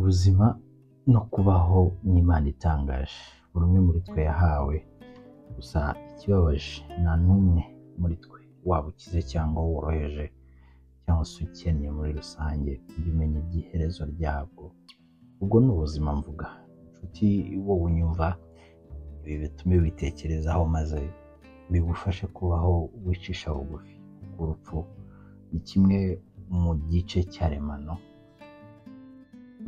ubuzima no kubaho n'Imana itangaje buri umwe muri twe yahawe, gusa ikibabaje nta n'umwe muri twe waba ukize cyangwa woroheje cyangwa se ukennye muri rusange ujya umenya iby'iherezo ryabwo. Ubwo ni ubuzima mvuga. Inshuti wowe unyumva, ibi bitume witekerezaho maze bigufashe kubaho wicisha bugufi. Urupfu ni kimwe mu gice karemano,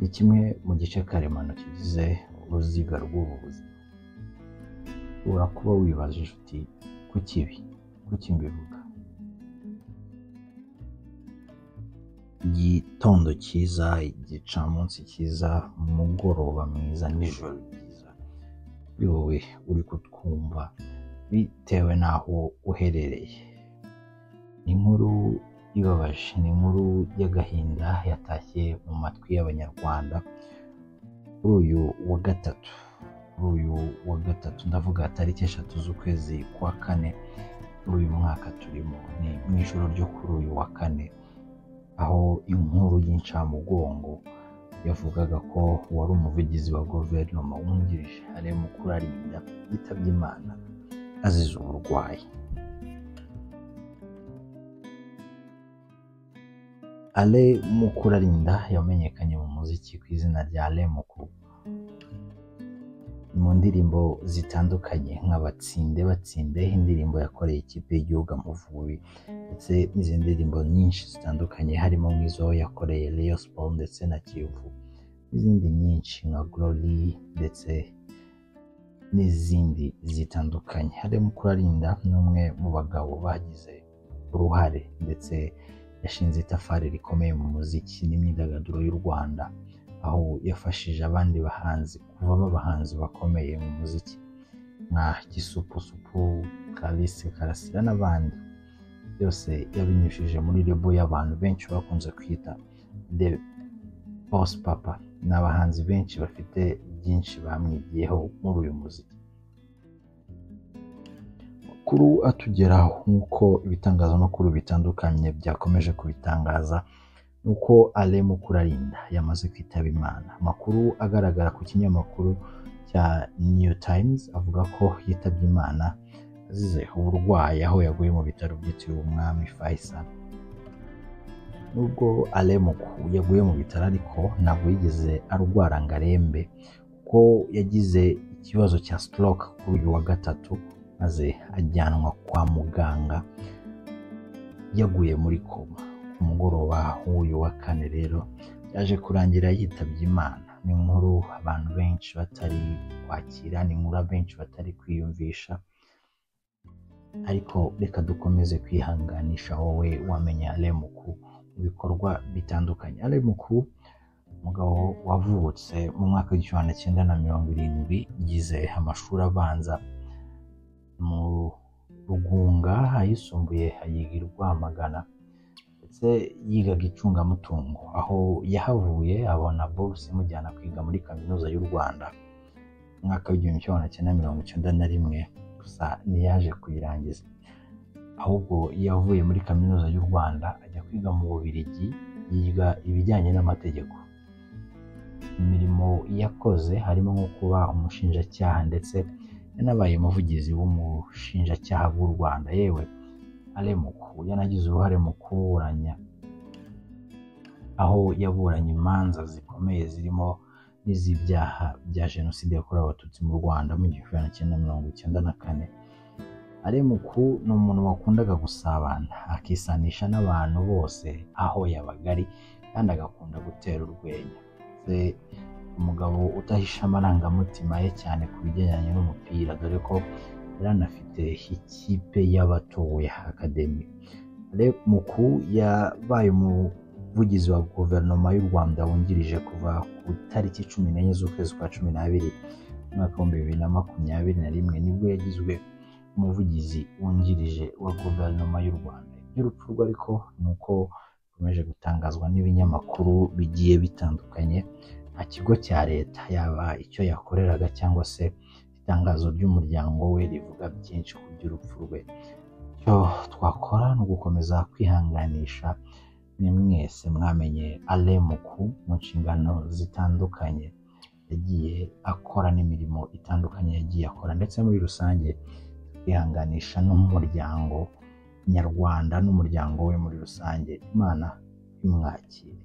ni kimwe mu gice karemano kigize uruziga rw'ubu buzima. Ushobora kuba wibajije uti kuki mbivuga? Igitondo cyiza, igicamunsi cyiza, umugoroba mwiza n'ijoro ryiza kuri wowe uri kutwumva bitewe n'aho uherereye. Ni inkuru ibabaje, ni inkuru y'agahinda yatashye mu matwi y'Abanyarwanda kuri uyu wa gatatu, ndavuga tariki 3 z'ukwezi kwa kane muri uyu mwaka turimo. Ni mu ijoro ryo kuri uyu wa kane, aho inkuru y'incamugongo yavugaga ko wari umuvugizi wa guverinoma wungirije Alain Mukurarinda yitabye Imana azize uburwayi. Alain Mukurarinda yamenyekanye mu muziki ku izina rya Alain Mukuru mu ndirimbo zitandukanye nka Batsinde, indirimbo yakoreye ikipe y'igihugu Amavubi, ndetse n'izindi ndirimbo nyinshi zitandukanye harimo nk'izo yakoreye Rayon Sports ndetse na Kiyovu, n'izindi nyinshi nka Glory ndetse n'izindi zitandukanye. Alain Mukurarinda ni umwe mu bagabo bagize uruhare ndetse yashinze itafari rikomeye mu muziki n'imyidagaduro y'u Rwanda, aho yafashije abandi bahanzi kuvamo abahanzi bakomeye mu muziki nka Gisupusupu, Kalise Karasira n'abandi. Byose yabinyujije muri lebo y'abantu benshi bakunze kwita The Boss Papa. Ni abahanzi benshi bafite byinshi bamwigiyeho muri uyu muziki. Kuri atugeraho nk'uko ibitangazamakuru bitandukanye byakomeje kubitangaza, nuko Alain Mukurarinda yamaze kwitaba Imana. Amakuru agaragara ku kinyamakuru cya New Times avuga ko yitabye Imana azize uburwayi, aho yaguye mu bitaro byitiriwe Umwami Faisal. Nubwo Alain Mukuru yaguye mu bitaro, ariko ntabwo yigeze arwara ngo arembe, kuko yagize ikibazo cya stroke kuri uyu wa gatatu maze ajyanwa kwa muganga yaguye muri koma. Ku mugoroba w'uyu wa kane rero yaje kurangira yitabye Imana. Ni inkuru abantu benshi batari kwakira, ni inkuru benshi batari kwiyumvisha, ariko reka dukomeze kwihanganisha wowe wamenye Alain Mukuru mu bikorwa bitandukanye. Alain Mukuru, umugabo wavutse mu mwaka w'1970, yize amashuri abanza mu Rugunga, ayisumbuye ayiga i Rwamagana, ndetse yigaga icungamutungo, aho yahavuye abona bourse imujyana kwiga muri kaminuza y'u Rwanda mu mwaka w'1991, gusa ntiyaje kuyirangiza, ahubwo yavuye muri kaminuza y'u Rwanda ajya kwiga mu Bubiligi, yiga ibijyanye n'amategeko. Imirimo yakoze harimo nko kuba umushinjacyaha, ndetse yanabaye umuvugizi w'umushinjacyaha w'u Rwanda. Yewe Alain Mukuru yanagize uruhare mu kuburanya, aho yaburanye imanza zikomeye zirimo n'iz'ibyaha bya Jenoside yakorewe Abatutsi mu Rwanda mu 1994. Alain Mukuru ni umuntu wakundaga gusabana, akisanisha n'abantu bose aho yabaga ari, kandi agakunda gutera urwenya. Umugabo utahisha amarangamutima ye cyane ku bijyanye n'umupira, dore ko yari anafite ikipe y'abatowe Academy. Alain Mukuru yabaye umuvugizi wa guverinoma y'u Rwanda wungirije kuva ku tariki 14 z'ukwezi kwa 12 mwaka wa 2021, nibwo yagizwe umuvugizi wungirije wa guverinoma y'u Rwanda. Iby'urupfu rwe ariko nuko bikomeje gutangazwa n'ibinyamakuru bigiye bitandukanye. Nta kigo cya leta, yaba icyo yakoreraga cyangwa se itangazo ry'umuryango we, rivuga byinshi ku by'urupfu rwe. Icyo twakora ni ugukomeza kwihanganisha ni mwese mwamenye Alain Muku mu nshingano zitandukanye yagiye akora n'imirimo itandukanye yagiye akora, ndetse muri rusange twihanganisha n'umuryango nyarwanda n'umuryango we muri rusange. Imana imwakire.